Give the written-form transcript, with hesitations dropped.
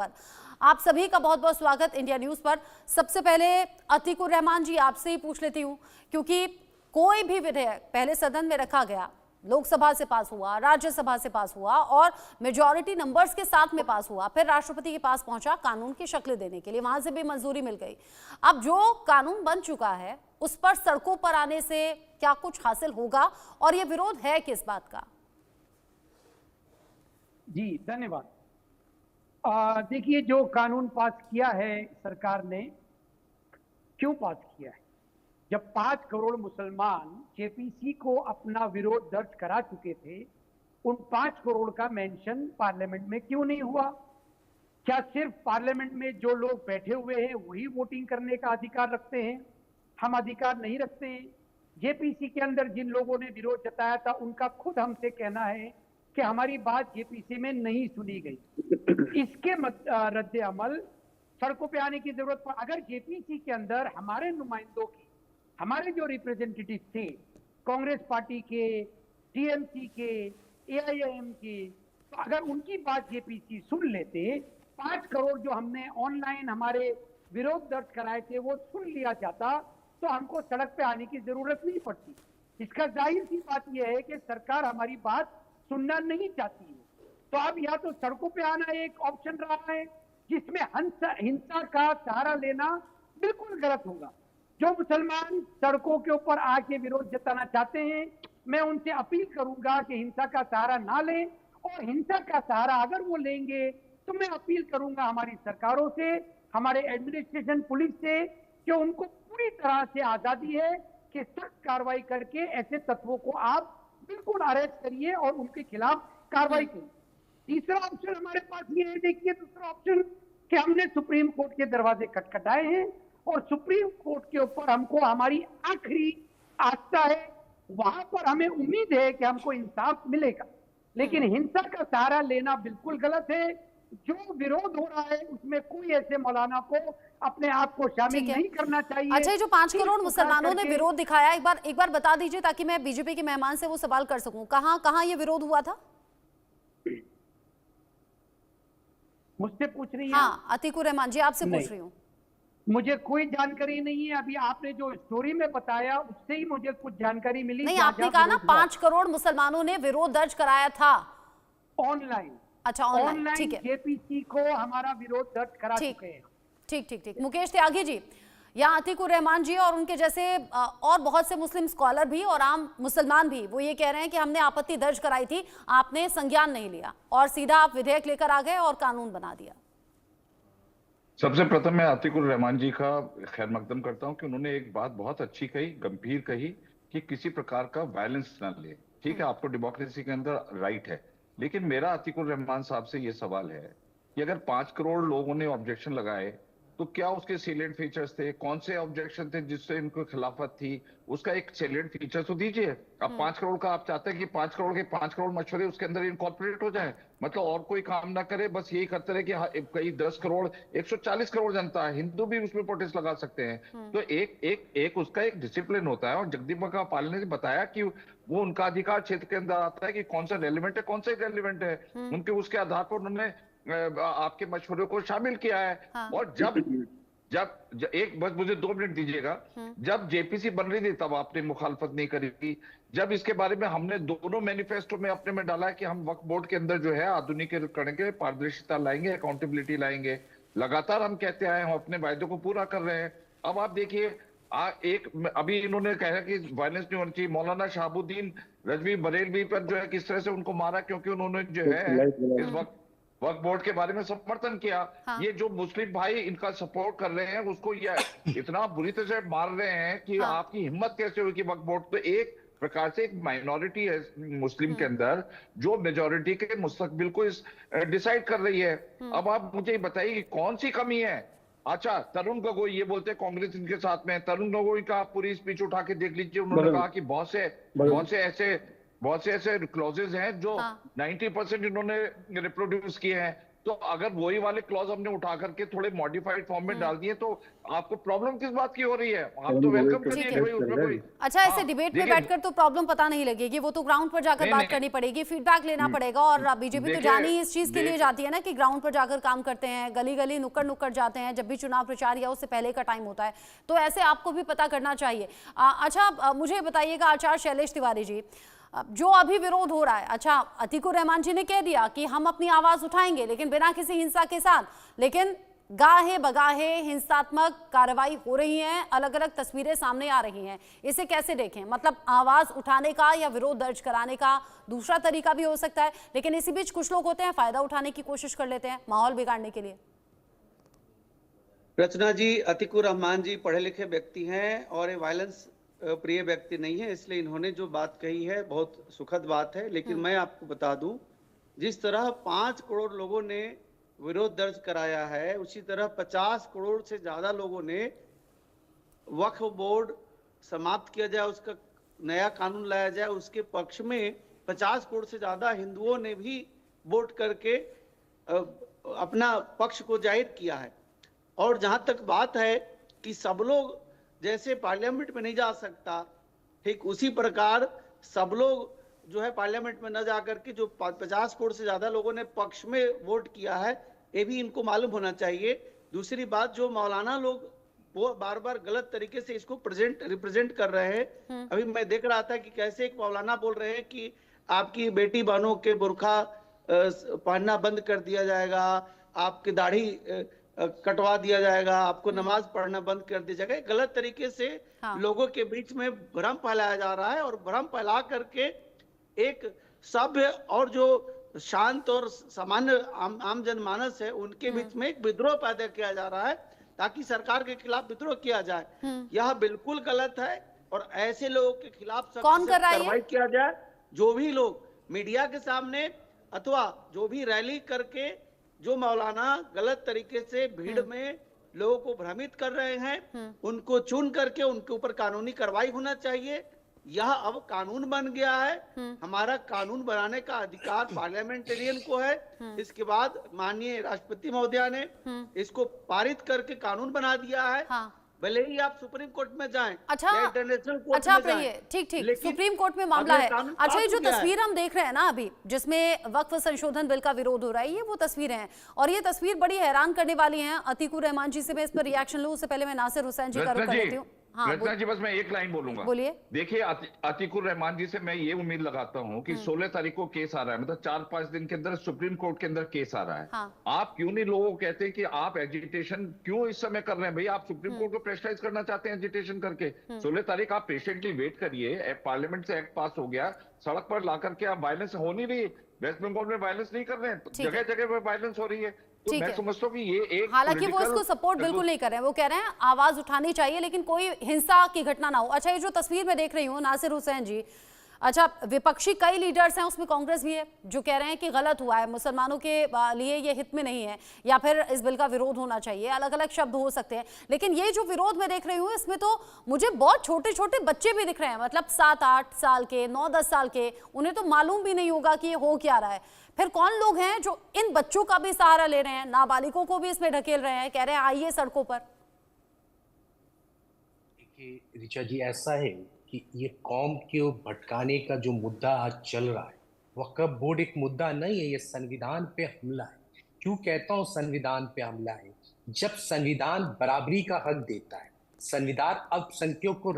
पर आप सभी का बहुत बहुत स्वागत इंडिया न्यूज पर। सबसे पहले अतीकुर रहमान जी आपसे ही पूछ लेती हूं, क्योंकि कोई भी विधेयक पहले सदन में रखा गया, लोकसभा से पास हुआ, राज्यसभा से पास हुआ और मेजॉरिटी नंबर्स के साथ में पास हुआ, फिर राष्ट्रपति के पास पहुंचा कानून की शक्ल देने के लिए, वहां से भी मंजूरी मिल गई। अब जो कानून बन चुका है उस पर सड़कों पर आने से क्या कुछ हासिल होगा और ये विरोध है किस बात का? जी धन्यवाद। देखिए, जो कानून पास किया है सरकार ने, क्यों पास किया है? जब 5 करोड़ मुसलमान जेपीसी को अपना विरोध दर्ज करा चुके थे, उन 5 करोड़ का मेंशन पार्लियामेंट में क्यों नहीं हुआ? क्या सिर्फ पार्लियामेंट में जो लोग बैठे हुए हैं वही वोटिंग करने का अधिकार रखते हैं? हम अधिकार नहीं रखते हैं? जेपीसी के अंदर जिन लोगों ने विरोध जताया था उनका खुद हमसे कहना है कि हमारी बात जेपीसी में नहीं सुनी गई। इसके रद्द अमल सड़कों पे आने की जरूरत पर। अगर जेपीसी के अंदर हमारे नुमाइंदों की, हमारे जो रिप्रेजेंटेटिव थे, कांग्रेस पार्टी के, टीएमसी के, एआईएम के, तो अगर उनकी बात जेपीसी सुन लेते, 5 करोड़ जो हमने ऑनलाइन हमारे विरोध दर्ज कराए थे वो सुन लिया जाता, तो हमको सड़क पे आने की जरूरत नहीं पड़ती। इसका जाहिर सी बात यह है कि सरकार हमारी बात सुनना नहीं चाहती है। तो अब या तो सड़कों पे आना एक ऑप्शन रहा है, जिसमें हिंसा का सहारा लेना बिल्कुल गलत होगा। जो मुसलमान सड़कों के ऊपर आके विरोध जताना चाहते हैं, मैं उनसे अपील करूंगा कि हिंसा का सहारा ना लें, और हिंसा का सहारा अगर वो लेंगे तो मैं अपील करूंगा हमारी सरकारों से, हमारे एडमिनिस्ट्रेशन, पुलिस से, कि उनको पूरी तरह से आजादी है कि सख्त कार्रवाई करके ऐसे तत्वों को आप बिल्कुल अरेस्ट करिए और उनके खिलाफ कार्रवाई करिए। तीसरा ऑप्शन हमारे पास ये है, देखिए दूसरा ऑप्शन, कि हमने सुप्रीम कोर्ट के दरवाजे खटखटाए हैं और सुप्रीम कोर्ट के ऊपर हमको हमारी आखिरी आस्था है, वहां पर हमें उम्मीद है कि हमको इंसाफ मिलेगा। लेकिन हिंसा का सहारा लेना बिल्कुल गलत है। जो विरोध हो रहा है उसमें कोई ऐसे मौलाना को अपने आप को शामिल नहीं करना चाहिए। अच्छा, जो 5 करोड़ मुसलमानों ने विरोध दिखाया, एक बार बता दीजिए ताकि मैं बीजेपी के मेहमान से वो सवाल कर सकूं। कहां ये विरोध हुआ था? मुझसे पूछ रही हैं? हाँ, अतीकुर रहमान जी आपसे पूछ रही हूँ। मुझे कोई जानकारी नहीं है। अभी आपने जो स्टोरी में बताया उससे ही मुझे कुछ जानकारी मिली। नहीं, आपने कहा ना 5 करोड़ मुसलमानों ने विरोध दर्ज कराया था ऑनलाइन। अच्छा, ऑनलाइन, ठीक है। जेपीसी को हमारा विरोध दर्ज करा चुके हैं। ठीक। मुकेश त्यागी जी, यहाँ अतीकुर रहमान जी और उनके जैसे और बहुत से मुस्लिम स्कॉलर भी और आम मुसलमान भी वो ये कह रहे हैं कि हमने आपत्ति दर्ज कराई थी, आपने संज्ञान नहीं लिया और सीधा आप विधेयक लेकर आ गए और कानून बना दिया। सबसे प्रथम मैं अतीकुर रहमान जी का खैर मकदम करता हूं कि उन्होंने एक बात बहुत अच्छी कही, गंभीर कही, कि किसी प्रकार का वायलेंस ना ले। ठीक है, आपको डेमोक्रेसी के अंदर राइट है, लेकिन मेरा अतीकुर रहमान साहब से ये सवाल है कि अगर 5 करोड़ लोगों ने ऑब्जेक्शन लगाए तो क्या उसके सैलिएंट फीचर्स थे? कौन से ऑब्जेक्शन थे जिससे इनको खिलाफत थी? उसका एक सैलिएंट फीचर तो दीजिए। अब 5 करोड़ का आप चाहते हैं कि 5 करोड़ के 5 करोड़ मशवरे उसके अंदर इनकॉर्पोरेट हो जाए, मतलब और कोई काम ना करे, बस यही करते रहे कि कई 10 करोड़ 140 करोड़ जनता है, हिंदू भी उसमें प्रोटेस्ट लगा सकते हैं। तो एक उसका एक डिसिप्लिन होता है, और जगदीप पाल ने बताया कि वो उनका अधिकार क्षेत्र के अंदर आता है कि कौन सा रेलिवेंट है, कौन सा इरेलीवेंट है। उनके उसके आधार पर उन्होंने आपके मशवरे को शामिल किया है। हाँ। और जब एक बस मुझे 2 मिनट दीजिएगा, जब जेपीसी बन रही थी तब आपने मुखालफत नहीं करी थी। जब इसके बारे में हमने दोनों मैनिफेस्टो में अपने में डाला है कि हम वक्फ बोर्ड के अंदर जो है आधुनिकीकरण करेंगे, पारदर्शिता लाएंगे, अकाउंटेबिलिटी लाएंगे, लगातार हम कहते आए, हम अपने वायदों को पूरा कर रहे हैं। अब आप देखिए, अभी इन्होंने कहा कि वायलेंस नहीं होनी चाहिए। मौलाना शहाबुद्दीन रजवी बरेलवी पर जो है किस तरह से उनको मारा, क्योंकि उन्होंने जो है इस वक्फ बोर्ड के बारे में समर्थन किया। हाँ। ये जो मुस्लिम भाई इनका सपोर्ट कर रहे हैं उसको ये इतना बुरी तरह से मार रहे हैं कि हाँ। आपकी हिम्मत कैसे हुई कि वक्फ बोर्ड तो एक प्रकार से एक माइनॉरिटी है मुस्लिम के अंदर जो मेजॉरिटी के मुस्तकबिल को डिसाइड कर रही है। अब आप मुझे बताइए कि कौन सी कमी है? अच्छा, तरुण गोगोई ये बोलते हैं कांग्रेस इनके साथ में। तरुण गोगोई का पूरी स्पीच उठा के देख लीजिए, उन्होंने कहा कि बहुत से ऐसे क्लॉजेज हैं जो 90% इन्होंने रिप्रोड्यूस किए हैं। तो अगर वही वाले क्लॉज हमने उठा करके थोड़े मॉडिफाइड फॉर्म में डाल दिए तो आपको प्रॉब्लम किस बात की हो रही है? आप तो वेलकम करिए कि भाई उसमें कोई। अच्छा, ऐसे हाँ, डिबेट में देखिए, बैठकर तो प्रॉब्लम पता नहीं लगेगी, वो तो ग्राउंड पर जाकर नहीं, बात नहीं, करनी पड़ेगी, फीडबैक लेना पड़ेगा। और बीजेपी तो देखिए, जानी ही इस चीज के लिए जाती है ना कि ग्राउंड पर जाकर काम करते हैं, गली गली नुक्कड़ नुक्कड़ जाते हैं, जब भी चुनाव प्रचार या उससे पहले का टाइम होता है, तो ऐसे आपको भी पता करना चाहिए। अच्छा, मुझे बताइएगा आचार्य शैलेश तिवारी जी, जो अभी विरोध हो रहा है, अच्छा अतीकुर रहमान जी ने कह दिया कि हम अपनी आवाज उठाएंगे लेकिन बिना किसी हिंसा के साथ, लेकिन गाहे बगाहे हिंसात्मक कार्रवाई हो रही है, अलग अलग तस्वीरें सामने आ रही हैं, इसे कैसे देखें? मतलब आवाज उठाने का या विरोध दर्ज कराने का दूसरा तरीका भी हो सकता है, लेकिन इसी बीच कुछ लोग होते हैं फायदा उठाने की कोशिश कर लेते हैं माहौल बिगाड़ने के लिए। रचना जी, अतीकुर रहमान जी पढ़े लिखे व्यक्ति हैं और ये वायलेंस प्रिय व्यक्ति नहीं है, इसलिए इन्होंने जो बात कही है बहुत सुखद बात है। लेकिन मैं आपको बता दूं, जिस तरह 5 करोड़ लोगों ने विरोध दर्ज कराया है, उसी तरह 50 करोड़ से ज्यादा लोगों ने वक्फ बोर्ड समाप्त किया जाए, उसका नया कानून लाया जाए, उसके पक्ष में 50 करोड़ से ज्यादा हिंदुओं ने भी वोट करके अपना पक्ष को जाहिर किया है। और जहां तक बात है कि सब लोग जैसे पार्लियामेंट में नहीं जा सकता, ठीक उसी प्रकार सब लोग जो है पार्लियामेंट में न जाकर के जो 50 करोड़ से ज्यादा लोगों ने पक्ष में वोट किया है, ये भी इनको मालूम होना चाहिए। दूसरी बात, जो मौलाना लोग वो बार बार गलत तरीके से इसको रिप्रेजेंट कर रहे हैं। अभी मैं देख रहा था कि कैसे एक मौलाना बोल रहे हैं कि आपकी बेटी बहनों के बुर्खा पहनना बंद कर दिया जाएगा, आपकी दाढ़ी कटवा दिया जाएगा, आपको नमाज पढ़ना बंद कर दिया जाएगा। गलत तरीके से लोगों के बीच में भ्रम फैलाया जा रहा है और भ्रम फैला करके एक सभ्य और जो शांत और सामान्य आम जनमानस है उनके बीच में एक विद्रोह पैदा किया जा रहा है ताकि सरकार के खिलाफ विद्रोह किया जाए। यह बिल्कुल गलत है और ऐसे लोगों के खिलाफ कौन कर रहा है कार्रवाई किया जाए। जो भी लोग मीडिया के सामने अथवा जो भी रैली करके जो मौलाना गलत तरीके से भीड़ में लोगों को भ्रमित कर रहे हैं, उनको चुन करके उनके ऊपर कानूनी कार्रवाई होना चाहिए। यह अब कानून बन गया है। हमारा कानून बनाने का अधिकार पार्लियामेंटेरियन को है। इसके बाद माननीय राष्ट्रपति महोदया ने इसको पारित करके कानून बना दिया है। भले ही आप सुप्रीम कोर्ट में जाएं, अच्छा, इंटरनेशनल कोर्ट अच्छा, में जाएं, ठीक, सुप्रीम कोर्ट में मामला है। अच्छा, ये जो तस्वीर हम देख रहे हैं ना अभी, जिसमें वक्फ संशोधन बिल का विरोध हो रहा है, ये वो तस्वीरें हैं और ये तस्वीर बड़ी हैरान करने वाली है। अतीकुर रहमान जी से मैं इस पर रिएक्शन लूं, उससे पहले मैं नासिर हुसैन जी का रुख कर लेती हूँ। रचना जी, बस मैं एक लाइन बोलूंगा। बोलिए। देखिए, अतीकुर रहमान जी से मैं ये उम्मीद लगाता हूं कि 16 तारीख को केस आ रहा है, मतलब 4-5 दिन के अंदर सुप्रीम कोर्ट के अंदर केस आ रहा है। आप क्यों नहीं लोगों को कहते कि आप एजिटेशन क्यों इस समय कर रहे हैं? भाई, आप सुप्रीम कोर्ट को प्रेशराइज करना चाहते हैं एजिटेशन करके। 16 तारीख आप पेशेंटली वेट करिए, पार्लियामेंट से एक्ट पास हो गया, सड़क पर ला करके आप वायलेंस हो नहीं रही। वेस्ट बंगाल में वायलेंस नहीं कर रहे हैं, जगह जगह पर वायलेंस हो रही है। तो मैं समझता हूँ कि ये एक, हालांकि वो इसको सपोर्ट बिल्कुल नहीं कर रहे हैं, वो कह रहे हैं आवाज उठानी चाहिए लेकिन कोई हिंसा की घटना ना हो। अच्छा, ये जो तस्वीर में देख रही हूँ नासिर हुसैन जी, अच्छा विपक्षी कई लीडर्स हैं, उसमें कांग्रेस भी है, जो कह रहे हैं कि गलत हुआ है, मुसलमानों के लिए ये हित में नहीं है या फिर इस बिल का विरोध होना चाहिए। अलग अलग शब्द हो सकते हैं, लेकिन ये जो विरोध में देख रही हूँ इसमें तो मुझे बहुत छोटे छोटे बच्चे भी दिख रहे हैं, मतलब 7-8 साल के, 9-10 साल के। उन्हें तो मालूम भी नहीं होगा कि ये हो क्या रहा है। फिर कौन लोग हैं जो इन बच्चों का भी सहारा ले रहे हैं, नाबालिगों को भी इसमें ढकेल रहे हैं, कह रहे हैं आइए सड़कों पर। देखिए ऋचा जी, ऐसा है कि ये कौम को भटकाने का जो मुद्दा आज चल रहा है, वक्फ बोर्ड एक मुद्दा नहीं है, ये संविधान पे हमला है। क्यों कहता हूँ संविधान पे हमला है? जब संविधान बराबरी का हक देता है, संविधान अल्पसंख्यकों को